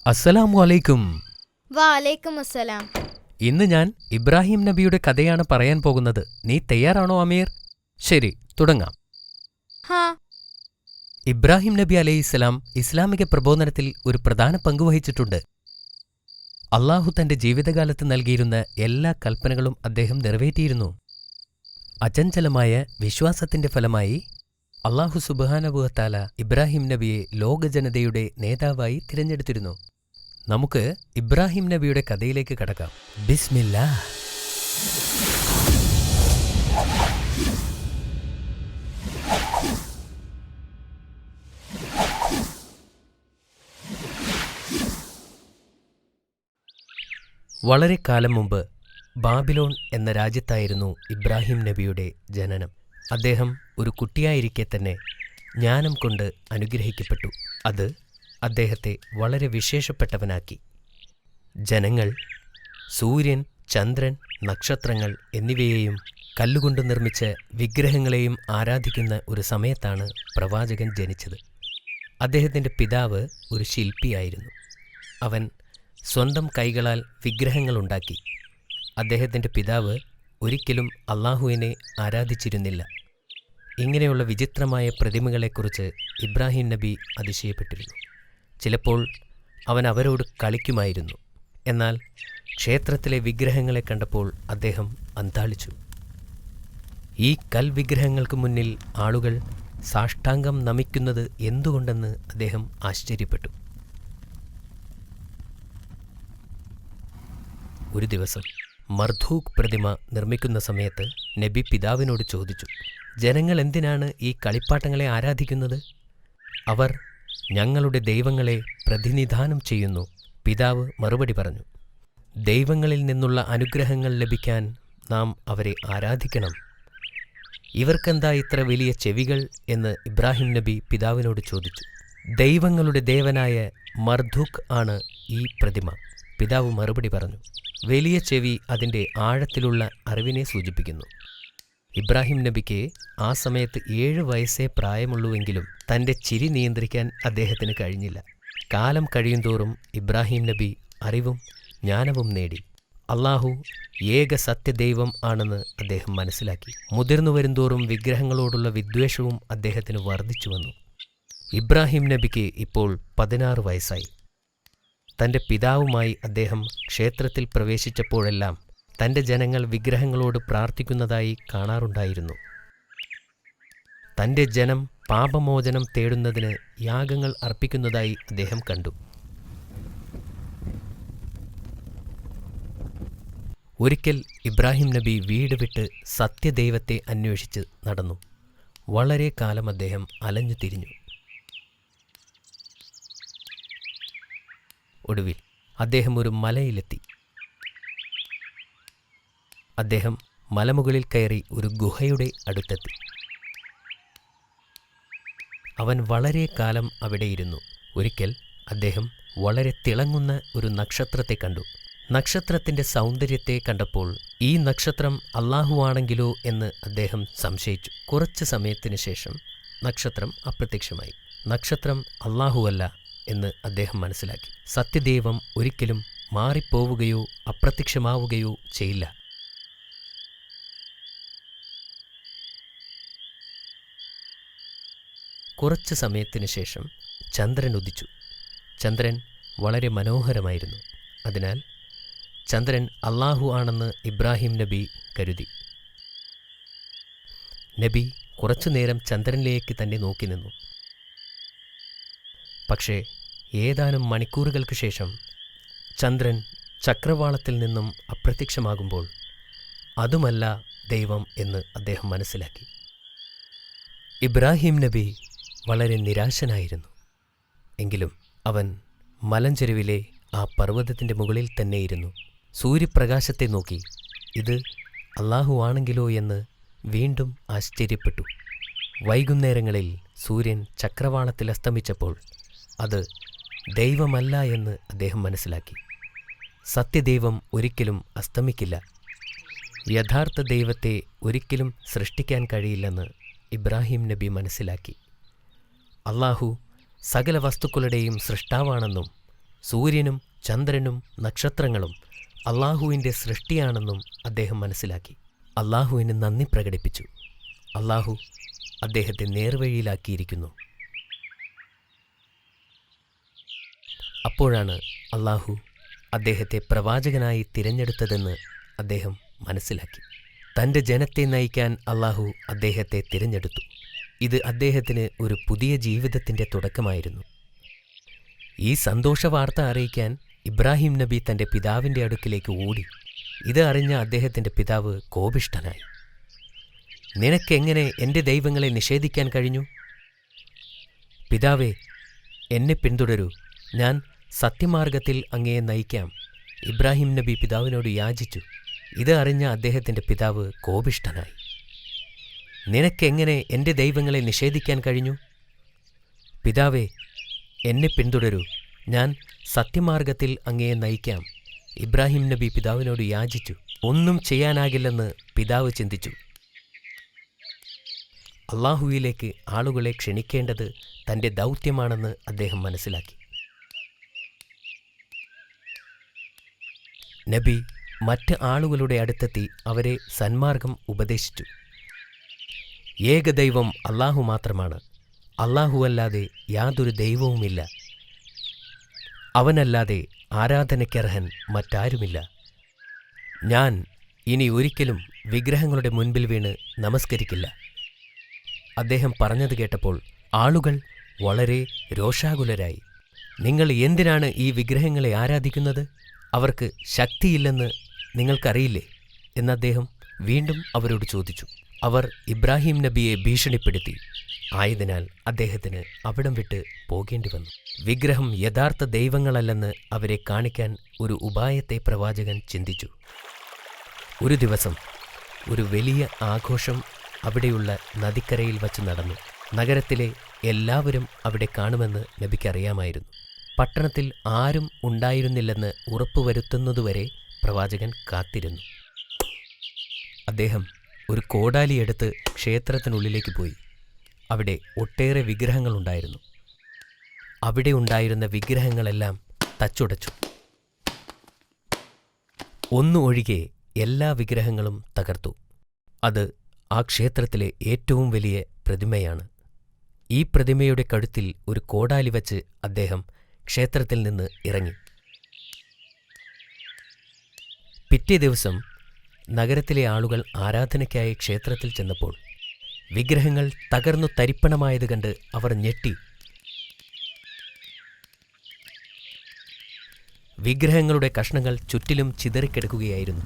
അസ്സലാമു അലൈക്കും. വാലൈക്കും അസ്സലാം. ഇന്ന് ഞാൻ ഇബ്രാഹിം നബിയുടെ കഥയാണ് പറയാൻ പോകുന്നത്. നീ തയ്യാറാണോ അമീർ? ശരി, തുടങ്ങാം. ഹാ. ഇബ്രാഹിം നബി അലൈഹിസ്സലാം ഇസ്ലാമിക പ്രബോധനത്തിൽ ഒരു പ്രധാന പങ്ക് വഹിച്ചിട്ടുണ്ട്. അള്ളാഹു തന്റെ ജീവിതകാലത്ത് നൽകിയിരുന്ന എല്ലാ കൽപ്പനകളും അദ്ദേഹം നിറവേറ്റിയിരുന്നു. അചഞ്ചലമായ വിശ്വാസത്തിന്റെ ഫലമായി അള്ളാഹു സുബ്ഹാനഹു വ തആല ഇബ്രാഹിം നബിയെ ലോകജനതയുടെ നേതാവായി തിരഞ്ഞെടുത്തിരുന്നു. നമുക്ക് ഇബ്രാഹിം നബിയുടെ കഥയിലേക്ക് കടക്കാം. ബിസ്മില്ലാഹ്. വളരെ കാലം മുമ്പ് ബാബിലോൺ എന്ന രാജ്യത്തായിരുന്നു ഇബ്രാഹിം നബിയുടെ ജനനം. അദ്ദേഹം ഒരു കുട്ടിയായിരിക്കെ തന്നെ ജ്ഞാനം കൊണ്ട് അനുഗ്രഹിക്കപ്പെട്ടു. അത് അദ്ദേഹത്തെ വളരെ വിശേഷപ്പെട്ടവനാക്കി. ജനങ്ങൾ സൂര്യൻ, ചന്ദ്രൻ, നക്ഷത്രങ്ങൾ എന്നിവയെയും കല്ലുകൊണ്ട് നിർമ്മിച്ച വിഗ്രഹങ്ങളെയും ആരാധിക്കുന്ന ഒരു സമയത്താണ് പ്രവാചകൻ ജനിച്ചത്. അദ്ദേഹത്തിൻ്റെ പിതാവ് ഒരു ശില്പിയായിരുന്നു. അവൻ സ്വന്തം കൈകളാൽ വിഗ്രഹങ്ങളുണ്ടാക്കി. അദ്ദേഹത്തിൻ്റെ പിതാവ് ഒരിക്കലും അള്ളാഹുവിനെ ആരാധിച്ചിരുന്നില്ല. ഇങ്ങനെയുള്ള വിചിത്രമായ പ്രതിമകളെക്കുറിച്ച് ഇബ്രാഹിം നബി അതിശയപ്പെട്ടിരുന്നു. ചിലപ്പോൾ അവൻ അവരോട് കളിക്കുമായിരുന്നു. എന്നാൽ ക്ഷേത്രത്തിലെ വിഗ്രഹങ്ങളെ കണ്ടപ്പോൾ അദ്ദേഹം അന്താളിച്ചു. ഈ കൽവിഗ്രഹങ്ങൾക്ക് മുന്നിൽ ആളുകൾ സാഷ്ടാംഗം നമിക്കുന്നത് എന്തുകൊണ്ടെന്ന് അദ്ദേഹം ആശ്ചര്യപ്പെട്ടു. ഒരു ദിവസം മർധൂഖ് പ്രതിമ നിർമ്മിക്കുന്ന സമയത്ത് നബി പിതാവിനോട് ചോദിച്ചു, ജനങ്ങൾ എന്തിനാണ് ഈ കളിപ്പാട്ടങ്ങളെ ആരാധിക്കുന്നത്? അവർ ഞങ്ങളുടെ ദൈവങ്ങളെ പ്രതിനിധാനം ചെയ്യുന്നു. പിതാവ് മറുപടി പറഞ്ഞു, ദൈവങ്ങളിൽ നിന്നുള്ള അനുഗ്രഹങ്ങൾ ലഭിക്കാൻ നാം അവരെ ആരാധിക്കണം. ഇവർക്കെന്താ ഇത്ര വലിയ ചെവികൾ എന്ന് ഇബ്രാഹിം നബി പിതാവിനോട് ചോദിച്ചു. ദൈവങ്ങളുടെ ദേവനായ മർധൂഖ് ആണ് ഈ പ്രതിമ. പിതാവ് മറുപടി പറഞ്ഞു, വലിയ ചെവി അതിൻ്റെ ആഴത്തിലുള്ള അറിവിനെ സൂചിപ്പിക്കുന്നു. ഇബ്രാഹിം നബിക്ക് ആ സമയത്ത് 7 വയസ്സേ പ്രായമുള്ളൂവെങ്കിലും തൻ്റെ ചിരി നിയന്ത്രിക്കാൻ അദ്ദേഹത്തിന് കഴിഞ്ഞില്ല. കാലം കഴിയുന്തോറും ഇബ്രാഹിം നബി അറിവും ജ്ഞാനവും നേടി. അള്ളാഹു ഏക സത്യദൈവം ആണെന്ന് അദ്ദേഹം മനസ്സിലാക്കി. മുതിർന്നു വരുന്തോറും വിഗ്രഹങ്ങളോടുള്ള വിദ്വേഷവും അദ്ദേഹത്തിന് വർദ്ധിച്ചു വന്നു. ഇബ്രാഹിം നബിക്ക് ഇപ്പോൾ 16 വയസ്സായി. തൻ്റെ പിതാവുമായി അദ്ദേഹം ക്ഷേത്രത്തിൽ പ്രവേശിച്ചപ്പോഴെല്ലാം തൻ്റെ ജനങ്ങൾ വിഗ്രഹങ്ങളോട് പ്രാർത്ഥിക്കുന്നതായി കാണാറുണ്ടായിരുന്നു. തൻ്റെ ജനം പാപമോചനം തേടുന്നതിന് യാഗങ്ങൾ അർപ്പിക്കുന്നതായി അദ്ദേഹം കണ്ടു. ഒരിക്കൽ ഇബ്രാഹിം നബി വീട് വിട്ട് സത്യദൈവത്തെ അന്വേഷിച്ച് നടന്നു. വളരെ കാലം അദ്ദേഹം അലഞ്ഞു തിരിഞ്ഞു. ഒടുവിൽ അദ്ദേഹം ഒരു മലയിലെത്തി. അദ്ദേഹം മലമുകളിൽ കയറി ഒരു ഗുഹയുടെ അടുത്തെത്തി. അവൻ വളരെ കാലം അവിടെയിരുന്നു. ഒരിക്കൽ അദ്ദേഹം വളരെ തിളങ്ങുന്ന ഒരു നക്ഷത്രത്തെ കണ്ടു. നക്ഷത്രത്തിൻ്റെ സൗന്ദര്യത്തെ കണ്ടപ്പോൾ ഈ നക്ഷത്രം അള്ളാഹുവാണെങ്കിലോ എന്ന് അദ്ദേഹം സംശയിച്ചു. കുറച്ച് സമയത്തിന് ശേഷം നക്ഷത്രം അപ്രത്യക്ഷമായി. നക്ഷത്രം അള്ളാഹുവല്ല എന്ന് അദ്ദേഹം മനസ്സിലാക്കി. സത്യദൈവം ഒരിക്കലും മാറിപ്പോവുകയോ അപ്രത്യക്ഷമാവുകയോ ചെയ്യില്ല. കുറച്ച് സമയത്തിന് ശേഷം ചന്ദ്രൻ ഉദിച്ചു. ചന്ദ്രൻ വളരെ മനോഹരമായിരുന്നു. അതിനാൽ ചന്ദ്രൻ അള്ളാഹു ആണെന്ന് ഇബ്രാഹിം നബി കരുതി. നബി കുറച്ചുനേരം ചന്ദ്രനിലേക്ക് തന്നെ നോക്കി നിന്നു. പക്ഷേ ഏതാനും മണിക്കൂറുകൾക്ക് ശേഷം ചന്ദ്രൻ ചക്രവാളത്തിൽ നിന്നും അപ്രത്യക്ഷമാകുമ്പോൾ അതുമല്ല ദൈവം എന്ന് അദ്ദേഹം മനസ്സിലാക്കി. ഇബ്രാഹിം നബി വളരെ നിരാശനായിരുന്നു. എങ്കിലും അവൻ മലഞ്ചെരുവിലെ ആ പർവ്വതത്തിൻ്റെ മുകളിൽ തന്നെയിരുന്നു. സൂര്യപ്രകാശത്തെ നോക്കി ഇത് അള്ളാഹു ആണെങ്കിലോ എന്ന് വീണ്ടും ആശ്ചര്യപ്പെട്ടു. വൈകുന്നേരങ്ങളിൽ സൂര്യൻ ചക്രവാളത്തിൽ അസ്തമിച്ചപ്പോൾ അത് ദൈവമല്ല എന്ന് അദ്ദേഹം മനസ്സിലാക്കി. സത്യദൈവം ഒരിക്കലും അസ്തമിക്കില്ല. യഥാർത്ഥ ദൈവത്തെ ഒരിക്കലും സൃഷ്ടിക്കാൻ കഴിയില്ലെന്ന് ഇബ്രാഹിം നബി മനസ്സിലാക്കി. അള്ളാഹു സകല വസ്തുക്കളുടെയും സൃഷ്ടാവാണെന്നും സൂര്യനും ചന്ദ്രനും നക്ഷത്രങ്ങളും അള്ളാഹുവിൻ്റെ സൃഷ്ടിയാണെന്നും അദ്ദേഹം മനസ്സിലാക്കി. അള്ളാഹുവിന് നന്ദി പ്രകടിപ്പിച്ചു. അള്ളാഹു അദ്ദേഹത്തെ നേർവഴിയിലാക്കിയിരിക്കുന്നു. അപ്പോഴാണ് അള്ളാഹു അദ്ദേഹത്തെ പ്രവാചകനായി തിരഞ്ഞെടുത്തതെന്ന് അദ്ദേഹം മനസ്സിലാക്കി. തൻ്റെ ജനത്തെ നയിക്കാൻ അള്ളാഹു അദ്ദേഹത്തെ തിരഞ്ഞെടുത്തു. ഇത് അദ്ദേഹത്തിന് ഒരു പുതിയ ജീവിതത്തിൻ്റെ തുടക്കമായിരുന്നു. ഈ സന്തോഷവാർത്ത അറിയിക്കാൻ ഇബ്രാഹിം നബി തൻ്റെ പിതാവിൻ്റെ അടുക്കിലേക്ക് ഓടി. ഇത് അറിഞ്ഞ അദ്ദേഹത്തിൻ്റെ പിതാവ് കോപിഷ്ഠനായി. നിനക്കെങ്ങനെ എൻ്റെ ദൈവങ്ങളെ നിഷേധിക്കാൻ കഴിഞ്ഞു? പിതാവേ, എന്നെ പിന്തുടരൂ, ഞാൻ സത്യമാർഗത്തിൽ അങ്ങയെ നയിക്കാം. ഇബ്രാഹിം നബി പിതാവിനോട് യാചിച്ചു. ഇത് അറിഞ്ഞ അദ്ദേഹത്തിൻ്റെ പിതാവ് കോപിഷ്ഠനായി. നിനക്കെങ്ങനെ എൻ്റെ ദൈവങ്ങളെ നിഷേധിക്കാൻ കഴിഞ്ഞു? പിതാവേ, എന്നെ പിന്തുടരൂ, ഞാൻ സത്യമാർഗത്തിൽ അങ്ങയെ നയിക്കാം. ഇബ്രാഹിം നബി പിതാവിനോട് യാചിച്ചു. ഒന്നും ചെയ്യാനാകില്ലെന്ന് പിതാവ് ചിന്തിച്ചു. അള്ളാഹുവിലേക്ക് ആളുകളെ ക്ഷണിക്കേണ്ടത് തൻ്റെ ദൗത്യമാണെന്ന് അദ്ദേഹം മനസ്സിലാക്കി. നബി മറ്റ് ആളുകളുടെ അടുത്തെത്തി അവരെ സന്മാർഗം ഉപദേശിച്ചു. ഏകദൈവം അള്ളാഹു മാത്രമാണ്. അള്ളാഹുവല്ലാതെ യാതൊരു ദൈവവുമില്ല. അവനല്ലാതെ ആരാധനയ്ക്കർഹൻ മറ്റാരുമില്ല. ഞാൻ ഇനി ഒരിക്കലും വിഗ്രഹങ്ങളുടെ മുൻപിൽ വീണ് നമസ്കരിക്കില്ല. അദ്ദേഹം പറഞ്ഞത് കേട്ടപ്പോൾ ആളുകൾ വളരെ രോഷാകുലരായി. നിങ്ങൾ എന്തിനാണ് ഈ വിഗ്രഹങ്ങളെ ആരാധിക്കുന്നത്? അവർക്ക് ശക്തിയില്ലെന്ന് നിങ്ങൾക്കറിയില്ലേ എന്ന് അദ്ദേഹം വീണ്ടും അവരോട് ചോദിച്ചു. അവർ ഇബ്രാഹിം നബിയെ ഭീഷണിപ്പെടുത്തി. ആയതിനാൽ അദ്ദേഹത്തിന് അവിടം വിട്ട് പോകേണ്ടി വന്നു. വിഗ്രഹം യഥാർത്ഥ ദൈവങ്ങളല്ലെന്ന് അവരെ കാണിക്കാൻ ഒരു ഉപായത്തെ പ്രവാചകൻ ചിന്തിച്ചു. ഒരു ദിവസം ഒരു വലിയ ആഘോഷം അവിടെയുള്ള നദിക്കരയിൽ വച്ച് നടന്നു. നഗരത്തിലെ എല്ലാവരും അവിടെ കാണുമെന്ന് നബിക്കറിയാമായിരുന്നു. പട്ടണത്തിൽ ആരും ഉണ്ടായിരുന്നില്ലെന്ന് ഉറപ്പുവരുത്തുന്നതുവരെ പ്രവാചകൻ കാത്തിരുന്നു. അദ്ദേഹം ഒരു കോടാലിയെടുത്ത് ക്ഷേത്രത്തിനുള്ളിലേക്ക് പോയി. അവിടെ ഒട്ടേറെ വിഗ്രഹങ്ങളുണ്ടായിരുന്നു. അവിടെ ഉണ്ടായിരുന്ന വിഗ്രഹങ്ങളെല്ലാം തച്ചുടച്ചു. ഒന്നു ഒഴികെ എല്ലാ വിഗ്രഹങ്ങളും തകർത്തു. അത് ആ ക്ഷേത്രത്തിലെ ഏറ്റവും വലിയ പ്രതിമയാണ്. ഈ പ്രതിമയുടെ കഴുത്തിൽ ഒരു കോടാലി വച്ച് അദ്ദേഹം ക്ഷേത്രത്തിൽ നിന്ന് ഇറങ്ങി. പിറ്റേ ദിവസം നഗരത്തിലെ ആളുകൾ ആരാധനയ്ക്കായി ക്ഷേത്രത്തിൽ ചെന്നപ്പോൾ വിഗ്രഹങ്ങൾ തകർന്നു തരിപ്പണമായത് കണ്ട് അവർ ഞെട്ടി. വിഗ്രഹങ്ങളുടെ കഷ്ണങ്ങൾ ചുറ്റിലും ചിതറിക്കിടക്കുകയായിരുന്നു.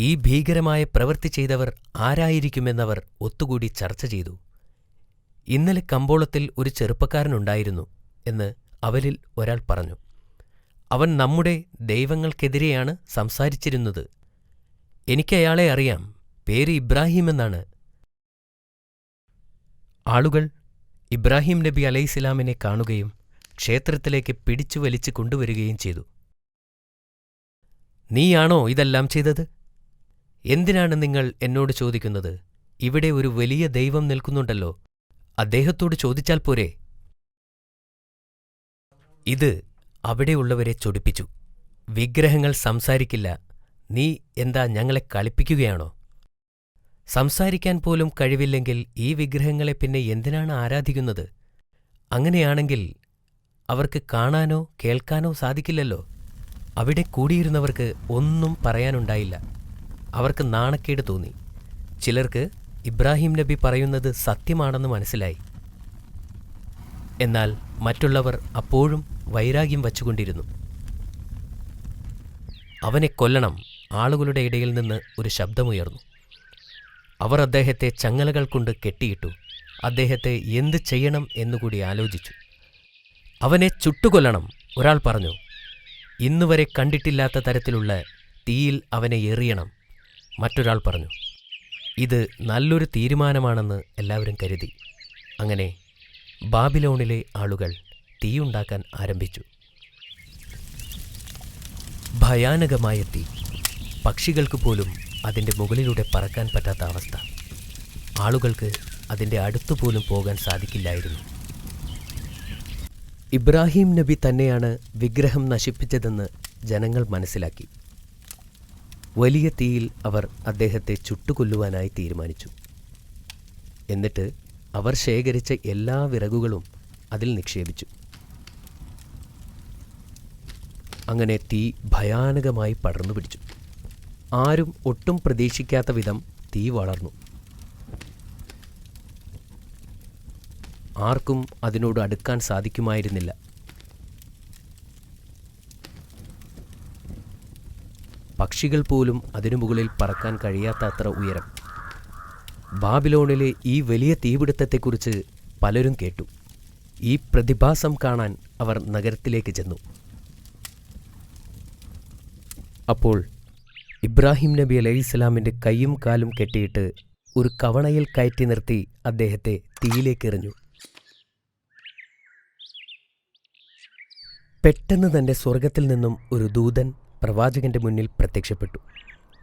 ഈ ഭീകരമായ പ്രവൃത്തി ചെയ്തവർ ആരായിരിക്കുമെന്നവർ ഒത്തുകൂടി ചർച്ച ചെയ്തു. ഇന്നലെ കമ്പോളത്തിൽ ഒരു ചെറുപ്പക്കാരനുണ്ടായിരുന്നു എന്ന് അവരിൽ ഒരാൾ പറഞ്ഞു. അവൻ നമ്മുടെ ദൈവങ്ങൾക്കെതിരെയാണ് സംസാരിച്ചിരുന്നത്. എനിക്കയാളെ അറിയാം, പേര് ഇബ്രാഹിം എന്നാണ്. ആളുകൾ ഇബ്രാഹിം നബി അലൈഹിസ്സലാമിനെ കാണുകയും ക്ഷേത്രത്തിലേക്ക് പിടിച്ചു വലിച്ചു കൊണ്ടുവരികയും ചെയ്തു. നീയാണോ ഇതെല്ലാം ചെയ്തത്? എന്തിനാണ് നിങ്ങൾ എന്നോട് ചോദിക്കുന്നത്? ഇവിടെ ഒരു വലിയ ദൈവം നിൽക്കുന്നുണ്ടല്ലോ, അദ്ദേഹത്തോട് ചോദിച്ചാൽ പോരെ? ഇത് അവിടെയുള്ളവരെ ചൊടിപ്പിച്ചു. വിഗ്രഹങ്ങൾ സംസാരിക്കില്ല, നീ എന്താ ഞങ്ങളെ കളിപ്പിക്കുകയാണോ? സംസാരിക്കാൻ പോലും കഴിവില്ലെങ്കിൽ ഈ വിഗ്രഹങ്ങളെ പിന്നെ എന്തിനാണ് ആരാധിക്കുന്നത്? അങ്ങനെയാണെങ്കിൽ അവർക്ക് കാണാനോ കേൾക്കാനോ സാധിക്കില്ലല്ലോ. അവിടെ കൂടിയിരുന്നവർക്ക് ഒന്നും പറയാനുണ്ടായില്ല. അവർക്ക് നാണക്കേട് തോന്നി. ചിലർക്ക് ഇബ്രാഹിം നബി പറയുന്നത് സത്യമാണെന്ന് മനസ്സിലായി. എന്നാൽ മറ്റുള്ളവർ അപ്പോഴും വൈരാഗ്യം വച്ചുകൊണ്ടിരുന്നു. അവനെ കൊല്ലണം! ആളുകളുടെ ഇടയിൽ നിന്ന് ഒരു ശബ്ദമുയർന്നു. അവർ അദ്ദേഹത്തെ ചങ്ങലകൾ കൊണ്ട് കെട്ടിയിട്ടു. അദ്ദേഹത്തെ എന്ത് ചെയ്യണം എന്നുകൂടി ആലോചിച്ചു. അവനെ ചുട്ടുകൊല്ലണം! ഒരാൾ പറഞ്ഞു. ഇന്നുവരെ കണ്ടിട്ടില്ലാത്ത തരത്തിലുള്ള തീയിൽ അവനെ എറിയണം! മറ്റൊരാൾ പറഞ്ഞു. ഇത് നല്ലൊരു തീരുമാനമാണെന്ന് എല്ലാവരും കരുതി. അങ്ങനെ ബാബിലോണിലെ ആളുകൾ തീയുണ്ടാക്കാൻ ആരംഭിച്ചു. ഭയാനകമായ തീ. പക്ഷികൾക്ക് പോലും അതിൻ്റെ മുകളിലൂടെ പറക്കാൻ പറ്റാത്ത അവസ്ഥ. ആളുകൾക്ക് അതിൻ്റെ അടുത്തുപോലും പോകാൻ സാധിക്കില്ലായിരുന്നു. ഇബ്രാഹിം നബി തന്നെയാണ് വിഗ്രഹം നശിപ്പിച്ചതെന്ന് ജനങ്ങൾ മനസ്സിലാക്കി. വലിയ തീയിൽ അവർ അദ്ദേഹത്തെ ചുട്ടുകൊല്ലുവാനായി തീരുമാനിച്ചു. എന്നിട്ട് അവർ ശേഖരിച്ച എല്ലാ വിറകുകളും അതിൽ നിക്ഷേപിച്ചു. അങ്ങനെ തീ ഭയാനകമായി പടർന്നു പിടിച്ചു. ആരും ഒട്ടും പ്രതീക്ഷിക്കാത്ത വിധം തീ വളർന്നു. ആർക്കും അതിനോട് അടുക്കാൻ സാധിക്കുമായിരുന്നില്ല. പക്ഷികൾ പോലും അതിനു മുകളിൽ പറക്കാൻ കഴിയാത്ത അത്ര ഉയരം. ബാബിലോണിലെ ഈ വലിയ തീപിടുത്തത്തെക്കുറിച്ച് പലരും കേട്ടു. ഈ പ്രതിഭാസം കാണാൻ അവർ നഗരത്തിലേക്ക് ചെന്നു. അപ്പോൾ ഇബ്രാഹിം നബി അലൈഹിസ്സലാമിൻ്റെ കൈയും കാലും കെട്ടിയിട്ട് ഒരു കവണയിൽ കയറ്റി നിർത്തി അദ്ദേഹത്തെ തീയിലേക്കെറിഞ്ഞു. പെട്ടെന്ന് തന്നെ സ്വർഗത്തിൽ നിന്നും ഒരു ദൂതൻ പ്രവാചകന്റെ മുന്നിൽ പ്രത്യക്ഷപ്പെട്ടു.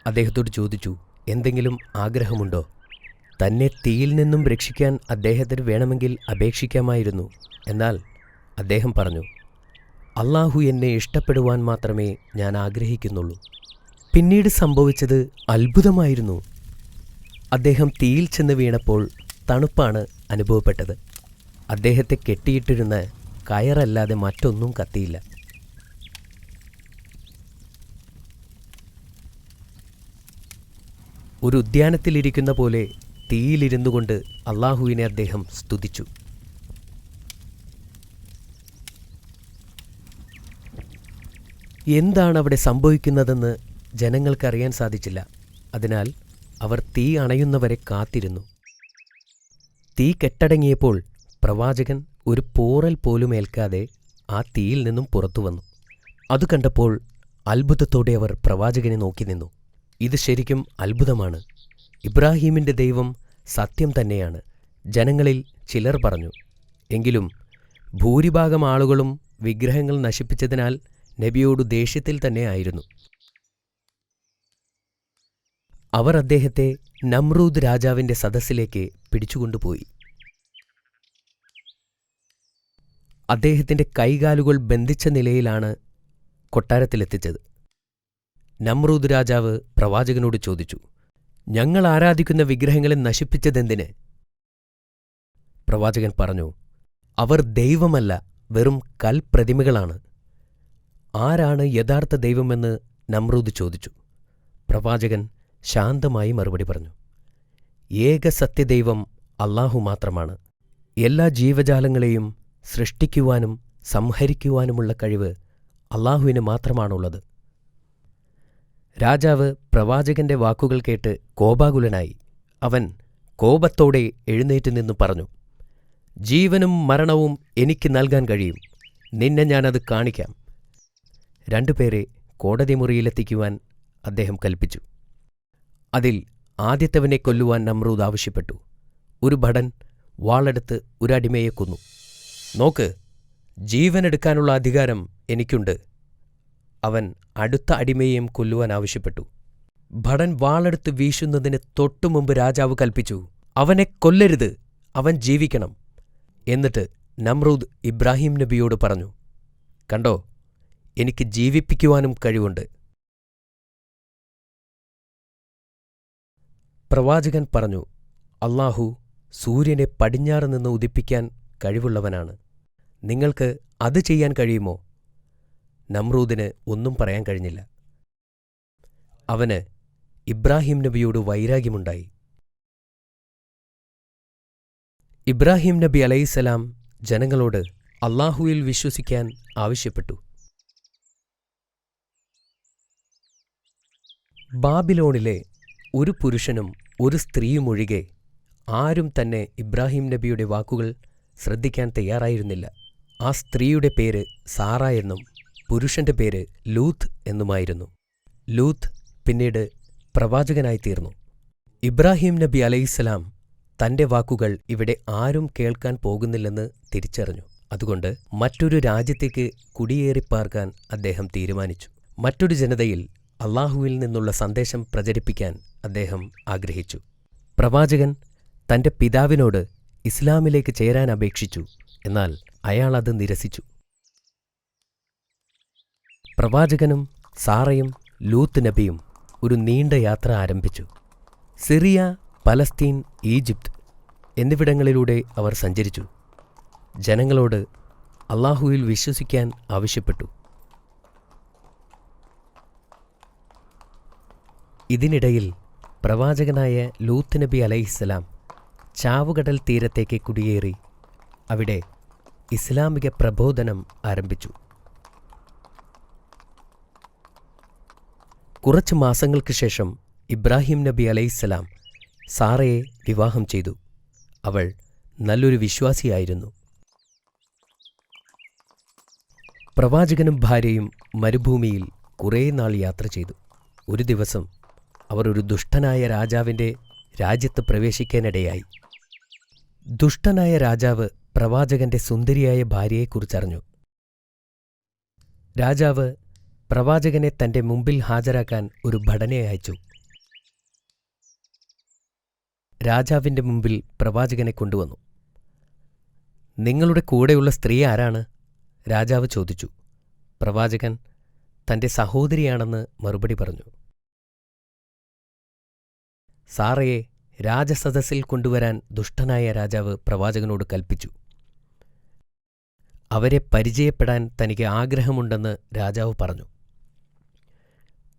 അദ്ദേഹത്തോട് ചോദിച്ചു, എന്തെങ്കിലും ആഗ്രഹമുണ്ടോ? തന്നെ തീയിൽ നിന്നും രക്ഷിക്കാൻ അദ്ദേഹത്തിന് വേണമെങ്കിൽ അപേക്ഷിക്കാമായിരുന്നു. എന്നാൽ അദ്ദേഹം പറഞ്ഞു, അല്ലാഹു എന്നെ ഇഷ്ടപ്പെടുവാൻ മാത്രമേ ഞാൻ ആഗ്രഹിക്കുന്നുള്ളൂ. പിന്നീട് സംഭവിച്ചത് അത്ഭുതമായിരുന്നു. അദ്ദേഹം തീയിൽ ചെന്ന് വീണപ്പോൾ തണുപ്പാണ് അനുഭവപ്പെട്ടത്. അദ്ദേഹത്തെ കെട്ടിയിട്ടിരുന്ന കയറല്ലാതെ മറ്റൊന്നും കത്തിയില്ല. ഒരു ഉദ്യാനത്തിലിരിക്കുന്ന പോലെ തീയിലിരുന്നു കൊണ്ട് അല്ലാഹുവിനെ അദ്ദേഹം സ്തുതിച്ചു. എന്താണ് അവിടെ സംഭവിക്കുന്നതെന്ന് ജനങ്ങൾക്കറിയാൻ സാധിച്ചില്ല. അതിനാൽ അവർ തീ അണയുന്നവരെ കാത്തിരുന്നു. തീ കെട്ടടങ്ങിയപ്പോൾ പ്രവാചകൻ ഒരു പോറൽ പോലും ഏൽക്കാതെ ആ തീയിൽ നിന്നും പുറത്തു വന്നു. അത് കണ്ടപ്പോൾ അത്ഭുതത്തോടെ അവർ പ്രവാചകനെ നോക്കി നിന്നു. ഇത് ശരിക്കും അത്ഭുതമാണ്. ഇബ്രാഹീമിൻ്റെ ദൈവം സത്യം തന്നെയാണ്, ജനങ്ങളിൽ ചിലർ പറഞ്ഞു. എങ്കിലും ഭൂരിഭാഗം ആളുകളും വിഗ്രഹങ്ങൾ നശിപ്പിച്ചതിനാൽ നബിയോട് ദേഷ്യത്തിൽ തന്നെ ആയിരുന്നു. അവർ അദ്ദേഹത്തെ നമ്രൂദ് രാജാവിൻ്റെ സദസ്സിലേക്ക് പിടിച്ചുകൊണ്ടുപോയി. അദ്ദേഹത്തിൻ്റെ കൈകാലുകൾ ബന്ധിച്ച നിലയിലാണ് കൊട്ടാരത്തിലെത്തിച്ചത്. നമ്രൂദ് രാജാവ് പ്രവാചകനോട് ചോദിച്ചു, ഞങ്ങൾ ആരാധിക്കുന്ന വിഗ്രഹങ്ങളെ നശിപ്പിച്ചതെന്തിന്? പ്രവാചകൻ പറഞ്ഞു, അവർ ദൈവമല്ല, വെറും കൽപ്രതിമകളാണ്. ആരാണ് യഥാർത്ഥ ദൈവമെന്ന് നമ്രൂദ് ചോദിച്ചു. പ്രവാചകൻ ശാന്തമായി മറുപടി പറഞ്ഞു, ഏക സത്യദൈവം അല്ലാഹു മാത്രമാണ്. എല്ലാ ജീവജാലങ്ങളെയും സൃഷ്ടിക്കുവാനും സംഹരിക്കുവാനുമുള്ള കഴിവ് അല്ലാഹുവിന് മാത്രമാണുള്ളത്. രാജാവ് പ്രവാചകന്റെ വാക്കുകൾ കേട്ട് കോപാകുലനായി. അവൻ കോപത്തോടെ എഴുന്നേറ്റ് നിന്നു പറഞ്ഞു, ജീവനും മരണവും എനിക്ക് നൽകാൻ കഴിയും. നിന്നെ ഞാനത് കാണിക്കാം. രണ്ടുപേരെ കോടതി മുറിയിലെത്തിക്കുവാൻ അദ്ദേഹം കൽപ്പിച്ചു. അതിൽ ആദ്യത്തവനെ കൊല്ലുവാൻ നമ്രൂദ് ആവശ്യപ്പെട്ടു. ഒരു ഭടൻ വാളെടുത്ത് ഒരടിമയെ കൊന്നു. നോക്ക്, ജീവനെടുക്കാനുള്ള അധികാരം എനിക്കുണ്ട്. അവൻ അടുത്ത അടിമയെയും കൊല്ലുവാൻ ആവശ്യപ്പെട്ടു. ഭടൻ വാളെടുത്ത് വീശുന്നതിന് തൊട്ടുമുമ്പ് രാജാവ് കൽപ്പിച്ചു, അവനെ കൊല്ലരുത്, അവൻ ജീവിക്കണം. എന്നിട്ട് നമ്രൂദ് ഇബ്രാഹിം നബിയോട് പറഞ്ഞു, കണ്ടോ, എനിക്ക് ജീവിപ്പിക്കുവാനും കഴിവുണ്ട്. പ്രവാചകൻ പറഞ്ഞു, അല്ലാഹു സൂര്യനെ പടിഞ്ഞാറ് നിന്ന് ഉദിപ്പിക്കാൻ കഴിവുള്ളവനാണ്. നിങ്ങൾക്ക് അത് ചെയ്യാൻ കഴിയുമോ? നമ്രൂദിന് ഒന്നും പറയാൻ കഴിഞ്ഞില്ല. അവന് ഇബ്രാഹിം നബിയോട് വൈരാഗ്യമുണ്ടായി. ഇബ്രാഹിം നബി അലൈഹിസ്സലാം ജനങ്ങളോട് അല്ലാഹുവിൽ വിശ്വസിക്കാൻ ആവശ്യപ്പെട്ടു. ബാബിലോണിലെ ഒരു പുരുഷനും ഒരു സ്ത്രീയുമൊഴികെ ആരും തന്നെ ഇബ്രാഹിം നബിയുടെ വാക്കുകൾ ശ്രദ്ധിക്കാൻ തയ്യാറായിരുന്നില്ല. ആ സ്ത്രീയുടെ പേര് സാറ എന്നും പുരുഷന്റെ പേര് ലൂത്ത് എന്നുമായിരുന്നു. ലൂത്ത് പിന്നീട് പ്രവാചകനായിത്തീർന്നു. ഇബ്രാഹിം നബി അലൈഹിസ്സലാം തന്റെ വാക്കുകൾ ഇവിടെ ആരും കേൾക്കാൻ പോകുന്നില്ലെന്ന് തിരിച്ചറിഞ്ഞു. അതുകൊണ്ട് മറ്റൊരു രാജ്യത്തേക്ക് കുടിയേറിപ്പാർക്കാൻ അദ്ദേഹം തീരുമാനിച്ചു. മറ്റൊരു ജനതയിൽ അല്ലാഹുവിൽ നിന്നുള്ള സന്ദേശം പ്രചരിപ്പിക്കാൻ അദ്ദേഹം ആഗ്രഹിച്ചു. പ്രവാചകൻ തൻ്റെ പിതാവിനോട് ഇസ്ലാമിലേക്ക് ചേരാൻ അപേക്ഷിച്ചു. എന്നാൽ അയാൾ അത് നിരസിച്ചു. പ്രവാചകനും സാറയും ലൂത്ത് നബിയും ഒരു നീണ്ട യാത്ര ആരംഭിച്ചു. സിറിയ, പലസ്തീൻ, ഈജിപ്ത് എന്നിവിടങ്ങളിലൂടെ അവർ സഞ്ചരിച്ചു. ജനങ്ങളോട് അള്ളാഹുവിൽ വിശ്വസിക്കാൻ ആവശ്യപ്പെട്ടു. ഇതിനിടയിൽ പ്രവാചകനായ ലൂത്ത് നബി അലൈഹിസ്സലാം ചാവുകടൽ തീരത്തേക്ക് കുടിയേറി അവിടെ ഇസ്ലാമിക പ്രബോധനം ആരംഭിച്ചു. കുറച്ച് മാസങ്ങൾക്ക് ശേഷം ഇബ്രാഹിം നബി അലൈഹിസ്സലാം സാറയെ വിവാഹം ചെയ്തു. അവൾ നല്ലൊരു വിശ്വാസിയായിരുന്നു. പ്രവാചകനും ഭാര്യയും മരുഭൂമിയിൽ കുറേ നാൾ യാത്ര ചെയ്തു. ഒരു ദിവസം അവർ ഒരു ദുഷ്ടനായ രാജാവിൻ്റെ രാജ്യത്ത് പ്രവേശിക്കാനിടയായി. ദുഷ്ടനായ രാജാവ് പ്രവാചകന്റെ സുന്ദരിയായ ഭാര്യയെക്കുറിച്ചറിഞ്ഞു. രാജാവ് പ്രവാചകനെ തന്റെ മുമ്പിൽ ഹാജരാക്കാൻ ഒരു ഭടനെ അയച്ചു. രാജാവിന്റെ മുമ്പിൽ പ്രവാചകനെ കൊണ്ടുവന്നു. നിങ്ങളുടെ കൂടെയുള്ള സ്ത്രീ ആരാണ്? രാജാവ് ചോദിച്ചു. പ്രവാചകൻ തന്റെ സഹോദരിയാണെന്ന് മറുപടി പറഞ്ഞു. സാറയെ രാജസദസ്സിൽ കൊണ്ടുവരാൻ ദുഷ്ടനായ രാജാവ് പ്രവാചകനോട് കൽപ്പിച്ചു. അവരെ പരിചയപ്പെടാൻ തനിക്ക് ആഗ്രഹമുണ്ടെന്ന് രാജാവ് പറഞ്ഞു.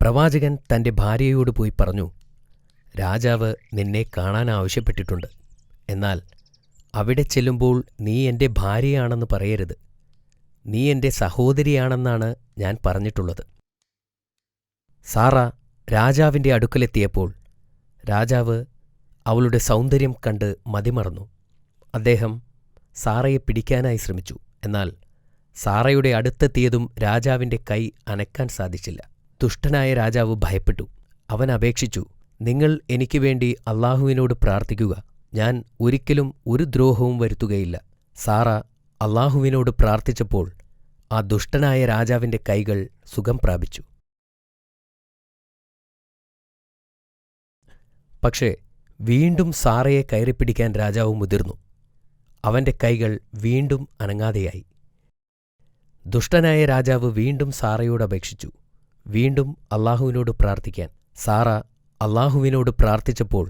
പ്രവാചകൻ തന്റെ ഭാര്യയോട് പോയി പറഞ്ഞു, രാജാവ് നിന്നെ കാണാൻ ആവശ്യപ്പെട്ടിട്ടുണ്ട്. എന്നാൽ അവിടെ ചെല്ലുമ്പോൾ നീ എൻ്റെ ഭാര്യയാണെന്ന് പറയരുത്. നീ എൻ്റെ സഹോദരിയാണെന്നാണ് ഞാൻ പറഞ്ഞിട്ടുള്ളത്. സാറ രാജാവിൻ്റെ അടുക്കലെത്തിയപ്പോൾ രാജാവ് അവളുടെ സൗന്ദര്യം കണ്ട് മതിമറന്നു. അദ്ദേഹം സാറയെ പിടിക്കാനായി ശ്രമിച്ചു. എന്നാൽ സാറയുടെ അടുത്തെത്തിയതും രാജാവിൻ്റെ കൈ അനക്കാൻ സാധിച്ചില്ല. ദുഷ്ടനായ രാജാവ് ഭയപ്പെട്ടു. അവൻ അപേക്ഷിച്ചു, നിങ്ങൾ എനിക്ക് വേണ്ടി അള്ളാഹുവിനോട് പ്രാർത്ഥിക്കുക. ഞാൻ ഒരിക്കലും ഒരു ദ്രോഹവും വരുത്തുകയില്ല. സാറ അള്ളാഹുവിനോട് പ്രാർത്ഥിച്ചപ്പോൾ ആ ദുഷ്ടനായ രാജാവിൻ്റെ കൈകൾ സുഖം പ്രാപിച്ചു. പക്ഷേ വീണ്ടും സാറയെ കയറിപ്പിടിക്കാൻ രാജാവ് മുതിർന്നു. അവന്റെ കൈകൾ വീണ്ടും അനങ്ങാതെയായി. ദുഷ്ടനായ രാജാവ് വീണ്ടും സാറയോട് അപേക്ഷിച്ചു, വീണ്ടും അള്ളാഹുവിനോട് പ്രാർത്ഥിക്കാൻ. സാറ അള്ളാഹുവിനോട് പ്രാർത്ഥിച്ചപ്പോൾ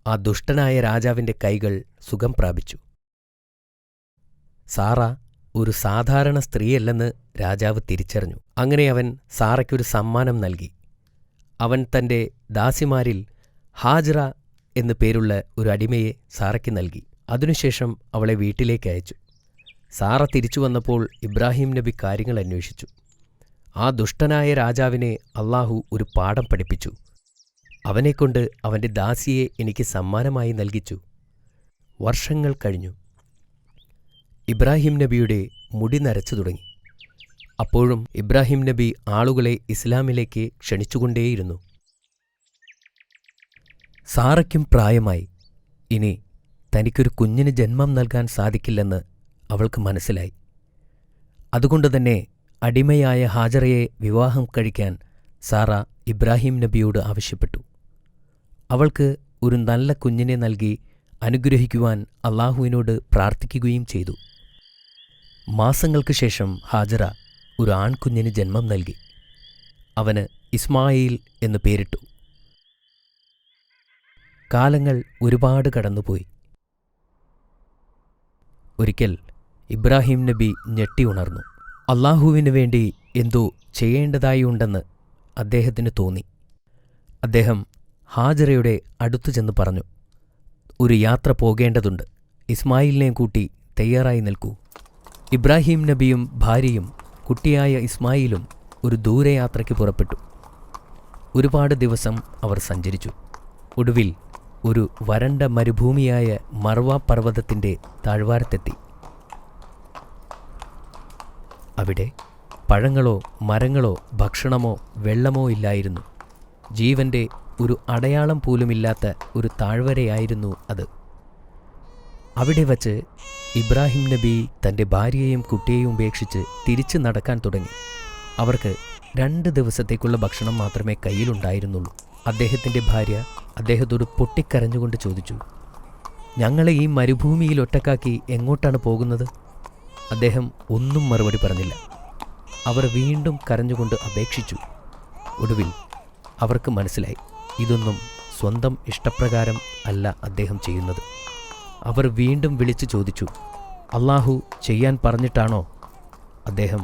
ആ ദുഷ്ടനായ രാജാവിന്റെ കൈകൾ സുഖം പ്രാപിച്ചു. സാറ ഒരു സാധാരണ സ്ത്രീയല്ലെന്ന് രാജാവ് തിരിച്ചറിഞ്ഞു. അങ്ങനെ അവൻ സാറയ്ക്കൊരു സമ്മാനം നൽകി. അവൻ തന്റെ ദാസിമാരിൽ ഹാജറ എന്നു പേരുള്ള ഒരു അടിമയെ സാറയ്ക്ക് നൽകി. അതിനുശേഷം അവളെ വീട്ടിലേക്ക് അയച്ചു. സാറ തിരിച്ചു വന്നപ്പോൾ ഇബ്രാഹിം നബി കാര്യങ്ങൾ അന്വേഷിച്ചു. ആ ദുഷ്ടനായ രാജാവിനെ അള്ളാഹു ഒരു പാഠം പഠിപ്പിച്ചു. അവനെക്കൊണ്ട് അവന്റെ ദാസിയെ എനിക്ക് സമ്മാനമായി നൽകിച്ചു. വർഷങ്ങൾ കഴിഞ്ഞു. ഇബ്രാഹിം നബിയുടെ മുടി നരച്ചു തുടങ്ങി. അപ്പോഴും ഇബ്രാഹിം നബി ആളുകളെ ഇസ്ലാമിലേക്ക് ക്ഷണിച്ചുകൊണ്ടേയിരുന്നു. സാറയ്ക്കും പ്രായമായി. ഇനി തനിക്കൊരു കുഞ്ഞിന് ജന്മം നൽകാൻ സാധിക്കില്ലെന്ന് അവൾക്ക് മനസ്സിലായി. അതുകൊണ്ടുതന്നെ അടിമയായ ഹാജറയെ വിവാഹം കഴിക്കാൻ സാറ ഇബ്രാഹിം നബിയോട് ആവശ്യപ്പെട്ടു. അവൾക്ക് ഒരു നല്ല കുഞ്ഞിനെ നൽകി അനുഗ്രഹിക്കുവാൻ അള്ളാഹുവിനോട് പ്രാർത്ഥിക്കുകയും ചെയ്തു. മാസങ്ങൾക്ക് ശേഷം ഹാജറ ഒരു ആൺകുഞ്ഞിന് ജന്മം നൽകി. അവന് ഇസ്മായിൽ എന്നു പേരിട്ടു. കാലങ്ങൾ ഒരുപാട് കടന്നുപോയി. ഒരിക്കൽ ഇബ്രാഹിം നബി ഞെട്ടി ഉണർന്നു. അള്ളാഹുവിനു വേണ്ടി എന്തോ ചെയ്യേണ്ടതായി ഉണ്ടെന്ന് അദ്ദേഹത്തിന് തോന്നി. അദ്ദേഹം ഹാജറയുടെ അടുത്തു ചെന്ന് പറഞ്ഞു, ഒരു യാത്ര പോകേണ്ടതുണ്ട്. ഇസ്മായിലിനെ കൂട്ടി തയ്യാറായി നിൽക്കൂ. ഇബ്രാഹിം നബിയും ഭാര്യയും കുട്ടിയായ ഇസ്മായിലും ഒരു ദൂരയാത്രയ്ക്ക് പുറപ്പെട്ടു. ഒരുപാട് ദിവസം അവർ സഞ്ചരിച്ചു. ഒടുവിൽ ഒരു വരണ്ട മരുഭൂമിയായ മർവ പർവ്വതത്തിൻ്റെ താഴ്വാരത്തെത്തി. അവിടെ പഴങ്ങളോ മരങ്ങളോ ഭക്ഷണമോ വെള്ളമോ ഇല്ലായിരുന്നു. ജീവന്റെ ഒരു അടയാളം പോലുമില്ലാത്ത ഒരു താഴ്വരയായിരുന്നു അത്. അവിടെ വച്ച് ഇബ്രാഹിം നബി തൻ്റെ ഭാര്യയെയും കുട്ടിയെയും ഉപേക്ഷിച്ച് തിരിച്ചു നടക്കാൻ തുടങ്ങി. അവർക്ക് 2 ദിവസത്തേക്കുള്ള ഭക്ഷണം മാത്രമേ കയ്യിലുണ്ടായിരുന്നുള്ളൂ. അദ്ദേഹത്തിൻ്റെ ഭാര്യ അദ്ദേഹത്തോട് പൊട്ടിക്കരഞ്ഞുകൊണ്ട് ചോദിച്ചു, ഞങ്ങളെ ഈ മരുഭൂമിയിൽ ഒറ്റക്കാക്കി എങ്ങോട്ടാണ് പോകുന്നത്? അദ്ദേഹം ഒന്നും മറുപടി പറഞ്ഞില്ല. അവർ വീണ്ടും കരഞ്ഞുകൊണ്ട് അപേക്ഷിച്ചു. ഒടുവിൽ അവർക്ക് മനസ്സിലായി, ഇതൊന്നും സ്വന്തം ഇഷ്ടപ്രകാരം അല്ല അദ്ദേഹം ചെയ്യുന്നത്. അവർ വീണ്ടും വിളിച്ചു ചോദിച്ചു, അള്ളാഹു ചെയ്യാൻ പറഞ്ഞിട്ടാണോ? അദ്ദേഹം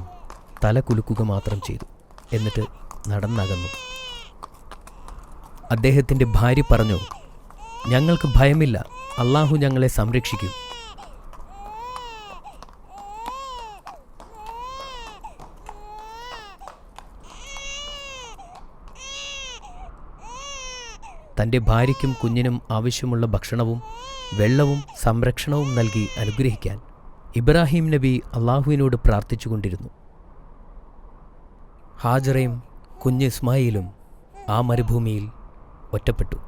തല കുലുക്കുക മാത്രം ചെയ്തു. എന്നിട്ട് നടന്നകന്നു. അദ്ദേഹത്തിൻ്റെ ഭാര്യ പറഞ്ഞു, ഞങ്ങൾക്ക് ഭയമില്ല, അള്ളാഹു ഞങ്ങളെ സംരക്ഷിക്കും. തൻ്റെ ഭാര്യയ്ക്കും കുഞ്ഞിനും ആവശ്യമുള്ള ഭക്ഷണവും വെള്ളവും സംരക്ഷണവും നൽകി അനുഗ്രഹിക്കാൻ ഇബ്രാഹിം നബി അള്ളാഹുവിനോട് പ്രാർത്ഥിച്ചുകൊണ്ടിരുന്നു. ഹാജറയും കുഞ്ഞ് ഇസ്മായിലും ആ മരുഭൂമിയിൽ ഒറ്റപ്പെട്ടു.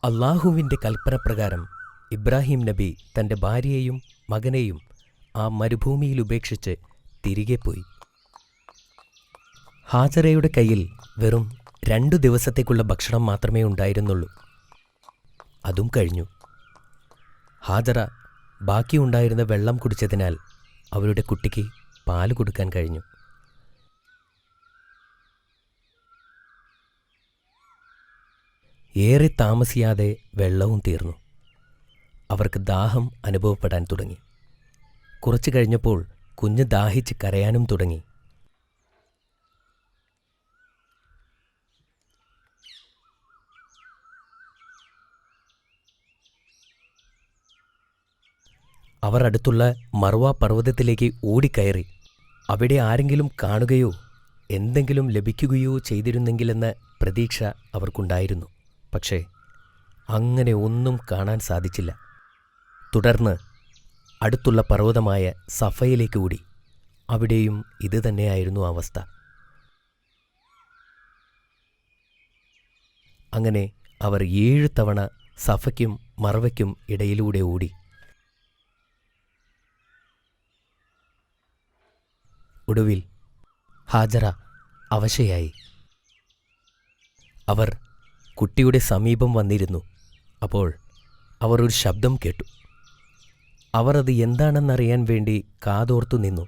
അള്ളാഹുവിൻ്റെ കൽപ്പനപ്രകാരം ഇബ്രാഹിം നബി തൻ്റെ ഭാര്യയെയും മകനെയും ആ മരുഭൂമിയിൽ ഉപേക്ഷിച്ച് തിരികെ പോയി. ഹാജറയുടെ കയ്യിൽ വെറും 2 ദിവസത്തേക്കുള്ള ഭക്ഷണം മാത്രമേ ഉണ്ടായിരുന്നുള്ളൂ. അതും കഴിഞ്ഞു. ഹാജറ ബാക്കിയുണ്ടായിരുന്ന വെള്ളം കുടിച്ചതിനാൽ അവരുടെ കുട്ടിക്ക് പാല് കൊടുക്കാൻ കഴിഞ്ഞു. ഏറെ താമസിയാതെ വെള്ളവും തീർന്നു. അവർക്ക് ദാഹം അനുഭവപ്പെടാൻ തുടങ്ങി. കുറച്ചു കഴിഞ്ഞപ്പോൾ കുഞ്ഞ് ദാഹിച്ച് കരയാനും തുടങ്ങി. അവർ അടുത്തുള്ള മർവ പർവ്വതത്തിലേക്ക് ഓടിക്കയറി. അവിടെ ആരെങ്കിലും കാണുകയോ എന്തെങ്കിലും ലഭിക്കുകയോ ചെയ്തിരുന്നെങ്കിലെന്ന പ്രതീക്ഷ അവർക്കുണ്ടായിരുന്നു. പക്ഷേ അങ്ങനെ ഒന്നും കാണാൻ സാധിച്ചില്ല. തുടർന്ന് അടുത്തുള്ള പർവ്വതമായ സഫയിലേക്ക് ഓടി. അവിടെയും ഇത് തന്നെയായിരുന്നു അവസ്ഥ. അങ്ങനെ അവർ 7 തവണ സഫയ്ക്കും മർവയ്ക്കും ഇടയിലൂടെ ഓടി. ഒടുവിൽ ഹാജറ അവശയായി. അവർ കുട്ടിയുടെ സമീപം വന്നിരുന്നു. അപ്പോൾ അവർ ഒരു ശബ്ദം കേട്ടു. അവർ അത് എന്താണെന്നറിയാൻ വേണ്ടി കാതോർത്തു നിന്നു.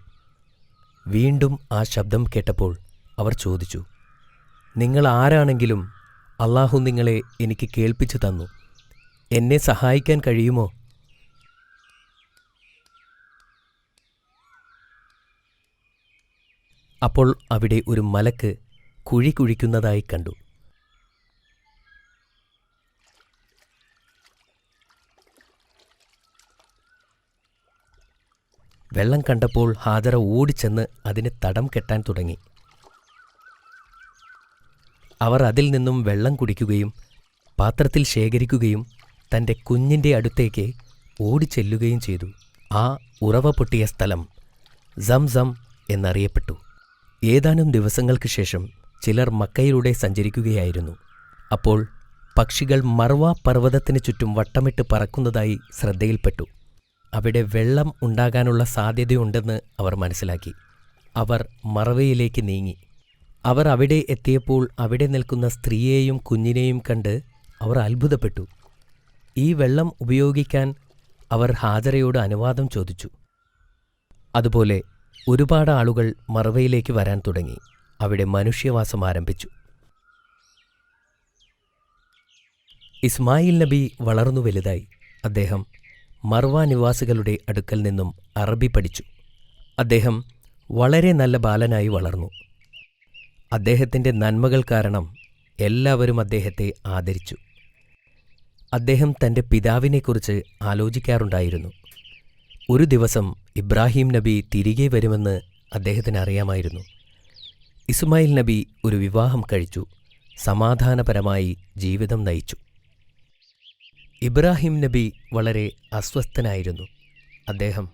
വീണ്ടും ആ ശബ്ദം കേട്ടപ്പോൾ അവർ ചോദിച്ചു, നിങ്ങൾ ആരാണെങ്കിലും അള്ളാഹു നിങ്ങളെ എനിക്ക് കേൾപ്പിച്ചു തന്നു. എന്നെ സഹായിക്കാൻ കഴിയുമോ? അപ്പോൾ അവിടെ ഒരു മലക്ക് കുഴി കുഴിക്കുന്നതായി കണ്ടു. വെള്ളം കണ്ടപ്പോൾ ഹാജറ ഓടിച്ചെന്ന് അതിന് തടം കെട്ടാൻ തുടങ്ങി. അവർ അതിൽ നിന്നും വെള്ളം കുടിക്കുകയും പാത്രത്തിൽ ശേഖരിക്കുകയും തൻ്റെ കുഞ്ഞിൻ്റെ അടുത്തേക്ക് ഓടിച്ചെല്ലുകയും ചെയ്തു. ആ ഉറവ പൊട്ടിയ സ്ഥലം സംസം എന്നറിയപ്പെട്ടു. ഏതാനും ദിവസങ്ങൾക്ക് ശേഷം ചിലർ മക്കയിലൂടെ സഞ്ചരിക്കുകയായിരുന്നു. അപ്പോൾ പക്ഷികൾ മർവ പർവ്വതത്തിന് ചുറ്റും വട്ടമിട്ട് പറക്കുന്നതായി ശ്രദ്ധയിൽപ്പെട്ടു. അവിടെ വെള്ളം ഉണ്ടാകാനുള്ള സാധ്യതയുണ്ടെന്ന് അവർ മനസ്സിലാക്കി. അവർ മറവയിലേക്ക് നീങ്ങി. അവർ അവിടെ എത്തിയപ്പോൾ അവിടെ നിൽക്കുന്ന സ്ത്രീയെയും കുഞ്ഞിനെയും കണ്ട് അവർ അത്ഭുതപ്പെട്ടു. ഈ വെള്ളം ഉപയോഗിക്കാൻ അവർ ഹാജറയോട് അനുവാദം ചോദിച്ചു. അതുപോലെ ഒരുപാട് ആളുകൾ മറവയിലേക്ക് വരാൻ തുടങ്ങി. അവിടെ മനുഷ്യവാസം ആരംഭിച്ചു. ഇസ്മായിൽ നബി വളർന്നു വലുതായി. അദ്ദേഹം മർവ നിവാസികളുടെ അടുക്കൽ നിന്നും അറബി പഠിച്ചു. അദ്ദേഹം വളരെ നല്ല ബാലനായി വളർന്നു. അദ്ദേഹത്തിൻ്റെ നന്മകൾ കാരണം എല്ലാവരും അദ്ദേഹത്തെ ആദരിച്ചു. അദ്ദേഹം തൻ്റെ പിതാവിനെക്കുറിച്ച് ആലോചിക്കാറുണ്ടായിരുന്നു. ഒരു ദിവസം ഇബ്രാഹിം നബി തിരികെ വരുമെന്ന് അദ്ദേഹത്തിന് അറിയാമായിരുന്നു. ഇസ്മായിൽ നബി ഒരു വിവാഹം കഴിച്ചു. സമാധാനപരമായി ജീവിതം നയിച്ചു. ഇബ്രാഹിം നബി വളരെ അസ്വസ്ഥനായിരുന്നു. അദ്ദേഹം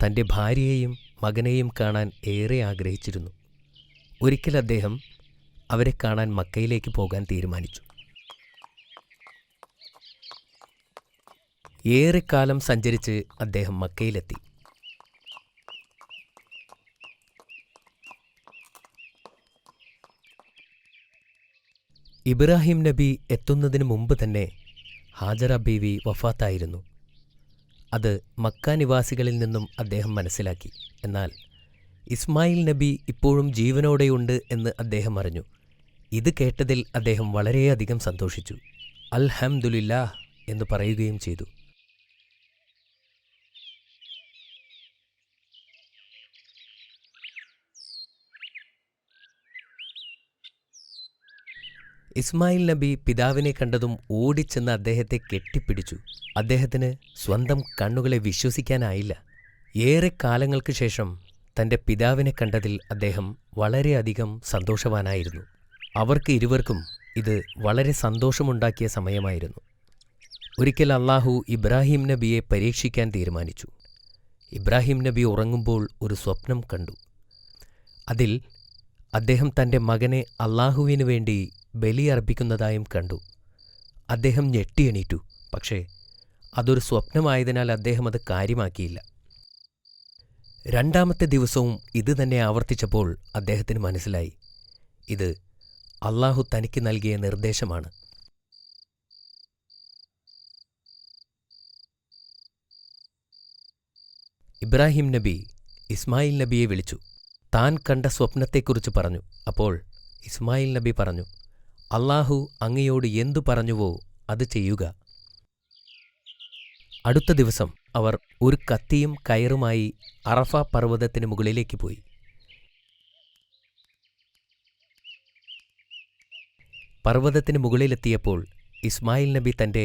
തൻ്റെ ഭാര്യയെയും മകനെയും കാണാൻ ഏറെ ആഗ്രഹിച്ചിരുന്നു. ഒരിക്കൽ അദ്ദേഹം അവരെ കാണാൻ മക്കയിലേക്ക് പോകാൻ തീരുമാനിച്ചു. ഏറെക്കാലം സഞ്ചരിച്ച് അദ്ദേഹം മക്കയിലെത്തി. ഇബ്രാഹിം നബി എത്തുന്നതിന് മുമ്പ് തന്നെ ഹാജറ ബീവി വഫാത്തായിരുന്നു. അത് മക്ക നിവാസികളിൽ നിന്നും അദ്ദേഹം മനസ്സിലാക്കി. എന്നാൽ ഇസ്മായിൽ നബി ഇപ്പോഴും ജീവനോടെയുണ്ട് എന്ന് അദ്ദേഹം അറിഞ്ഞു. ഇത് കേട്ടതിൽ അദ്ദേഹം വളരെയധികം സന്തോഷിച്ചു. അൽഹംദുലില്ലാഹ് എന്ന് പറയുകയും ചെയ്തു. ഇസ്മായിൽ നബി പിതാവിനെ കണ്ടതും ഓടിച്ചെന്ന് അദ്ദേഹത്തെ കെട്ടിപ്പിടിച്ചു. അദ്ദേഹത്തിന് സ്വന്തം കണ്ണുകളെ വിശ്വസിക്കാനായില്ല. ഏറെ കാലങ്ങൾക്ക് ശേഷം തൻ്റെ പിതാവിനെ കണ്ടതിൽ അദ്ദേഹം വളരെയധികം സന്തോഷവാനായിരുന്നു. അവർക്ക് ഇരുവർക്കും ഇത് വളരെ സന്തോഷമുണ്ടാക്കിയ സമയമായിരുന്നു. ഒരിക്കൽ അല്ലാഹു ഇബ്രാഹിം നബിയെ പരീക്ഷിക്കാൻ തീരുമാനിച്ചു. ഇബ്രാഹിം നബി ഉറങ്ങുമ്പോൾ ഒരു സ്വപ്നം കണ്ടു. അതിൽ അദ്ദേഹം തൻ്റെ മകനെ അല്ലാഹുവിനു വേണ്ടി ബലിയർപ്പിക്കുന്നതായും കണ്ടു. അദ്ദേഹം ഞെട്ടിയെണീറ്റു. പക്ഷേ അതൊരു സ്വപ്നമായതിനാൽ അദ്ദേഹം അത് കാര്യമാക്കിയില്ല. രണ്ടാമത്തെ ദിവസവും ഇത് തന്നെ ആവർത്തിച്ചപ്പോൾ അദ്ദേഹത്തിന് മനസ്സിലായി, ഇത് അല്ലാഹു തനിക്ക് നൽകിയ നിർദ്ദേശമാണ്. ഇബ്രാഹിം നബി ഇസ്മായിൽ നബിയെ വിളിച്ചു. താൻ കണ്ട സ്വപ്നത്തെക്കുറിച്ച് പറഞ്ഞു. അപ്പോൾ ഇസ്മായിൽ നബി പറഞ്ഞു, അല്ലാഹു അങ്ങയോട് എന്തു പറഞ്ഞുവോ അത് ചെയ്യുക. അടുത്ത ദിവസം അവർ ഒരു കത്തിയും കയറുമായി അറഫ പർവ്വതത്തിന് മുകളിലേക്ക് പോയി. പർവ്വതത്തിന് മുകളിലെത്തിയപ്പോൾ ഇസ്മായിൽ നബി തൻ്റെ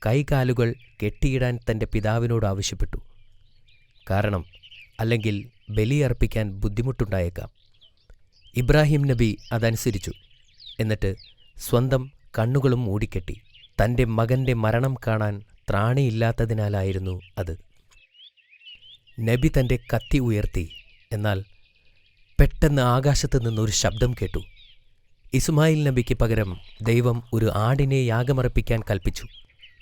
കൈകാലുകൾ കെട്ടിയിടാൻ തൻ്റെ പിതാവിനോട് ആവശ്യപ്പെട്ടു. കാരണം അല്ലെങ്കിൽ ബലിയർപ്പിക്കാൻ ബുദ്ധിമുട്ടുണ്ടായേക്കാം. ഇബ്രാഹിം നബി അതനുസരിച്ചു. എന്നിട്ട് സ്വന്തം കണ്ണുകളും മൂടിക്കെട്ടി. തൻ്റെ മകൻ്റെ മരണം കാണാൻ ത്രാണിയില്ലാത്തതിനാലായിരുന്നു അത്. നബി തൻ്റെ കത്തി ഉയർത്തി. എന്നാൽ പെട്ടെന്ന് ആകാശത്ത് നിന്നൊരു ശബ്ദം കേട്ടു. ഇസ്മായിൽ നബിക്ക് പകരം ദൈവം ഒരു ആടിനെ യാഗമർപ്പിക്കാൻ കൽപ്പിച്ചു.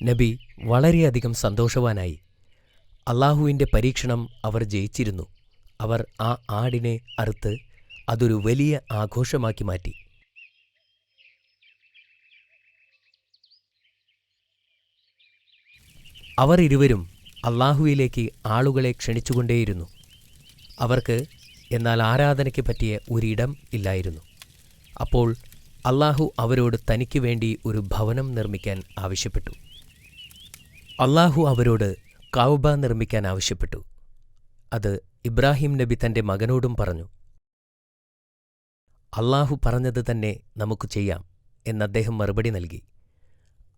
നബി വളരെയധികം സന്തോഷവാനായി. അല്ലാഹുവിൻ്റെ പരീക്ഷണം അവർ ജയിച്ചിരുന്നു. അവർ ആ ആടിനെ അറുത്ത് അതൊരു വലിയ ആഘോഷമാക്കി മാറ്റി. അവർ ഇരുവരും അല്ലാഹുവിലേക്ക് ആളുകളെ ക്ഷണിച്ചുകൊണ്ടേയിരുന്നു. അവർക്ക് എന്നാൽ ആരാധനയ്ക്ക് പറ്റിയ ഒരിടം ഇല്ലായിരുന്നു. അപ്പോൾ അല്ലാഹു അവരോട് തനിക്ക് വേണ്ടി ഒരു ഭവനം നിർമ്മിക്കാൻ ആവശ്യപ്പെട്ടു. അല്ലാഹു അവരോട് കഅബ നിർമ്മിക്കാൻ ആവശ്യപ്പെട്ടു. അത് ഇബ്രാഹിം നബി തൻ്റെ മകനോടും പറഞ്ഞു. അല്ലാഹു പറഞ്ഞത് തന്നെ നമുക്ക് ചെയ്യാം എന്ന് അദ്ദേഹം മറുപടി നൽകി.